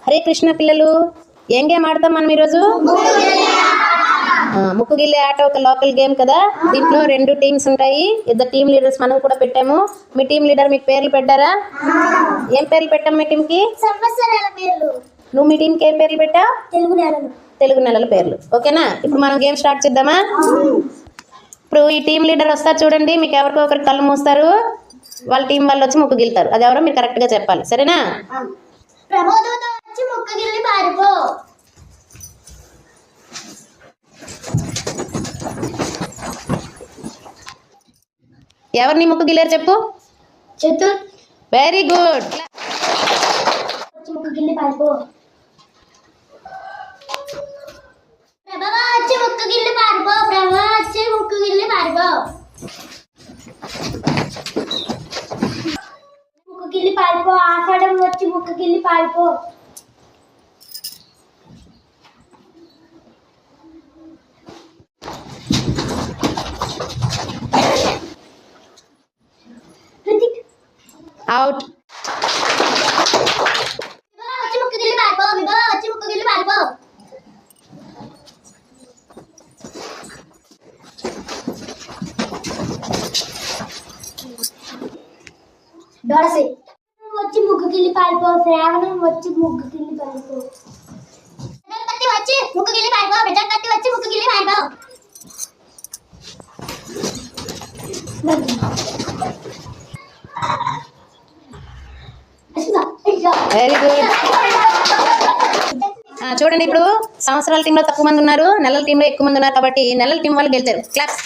హరే కృష్ణ పిల్లలు, ఏం గేమ్ ఆడతాం మనం ఈరోజు? ముక్కుగిల్లే ఆట ఒక లోకల్ గేమ్ కదా. దీంట్లో 2 టీమ్స్ ఉంటాయి. ఇద్దరు టీమ్ లీడర్స్ మనం కూడా పెట్టాము. మీ టీమ్ లీడర్ మీకు పేర్లు పెట్టారా? ఏం పేర్లు పెట్టాం మీ టీంకి? నువ్వు మీ టీంకి ఏం పేర్లు పెట్టావు? తెలుగు నెలల పేర్లు. ఓకేనా? ఇప్పుడు మనం గేమ్ స్టార్ట్ చేద్దామా? ఇప్పుడు ఈ టీం లీడర్ వస్తారు చూడండి. మీకు ఎవరికో ఒకరికి కళ్ళు మూస్తారు, వాళ్ళ టీం వాళ్ళు వచ్చి ముక్కు గిల్తారు. అది ఎవరో మీరు కరెక్ట్గా చెప్పాలి, సరేనా? ఎవరిని ముక్కు గిల్లారు చెప్పు. చతుర్. Very good. ముక్కు గిల్లి పారిపో. ప్రభావ వచ్చి ముక్కు గిల్లి పారిపో. ప్రభావ వచ్చి ముక్కు గిల్లి పారిపో. ముక్కు గిల్లి పారిపో. ఆషాఢం వచ్చి ముక్కు గిల్లి పారిపో. అవుట్. వచ్చి ముక్కు గిల్లి పారిపో. వచ్చి ముక్కు గిల్లి పారిపో. డోరసి వచ్చి ముగ్గు గిల్లి పారిపో. శ్రావణం వచ్చి ముగ్గు గిల్లి పారిపో. కత్తి వచ్చి ముగ్గు గిల్లి పారిపో. బిడ్డ కత్తి వచ్చి ముగ్గు గిల్లి పారిపో. Very good. చూడండి, ఇప్పుడు సంవత్సరాల టీంలో తక్కువ మంది ఉన్నారు, నెలల టీంలో ఎక్కువ మంది ఉన్నారు, కాబట్టి నెలల టీం వాళ్ళు గెలిచారు. క్లాప్స్.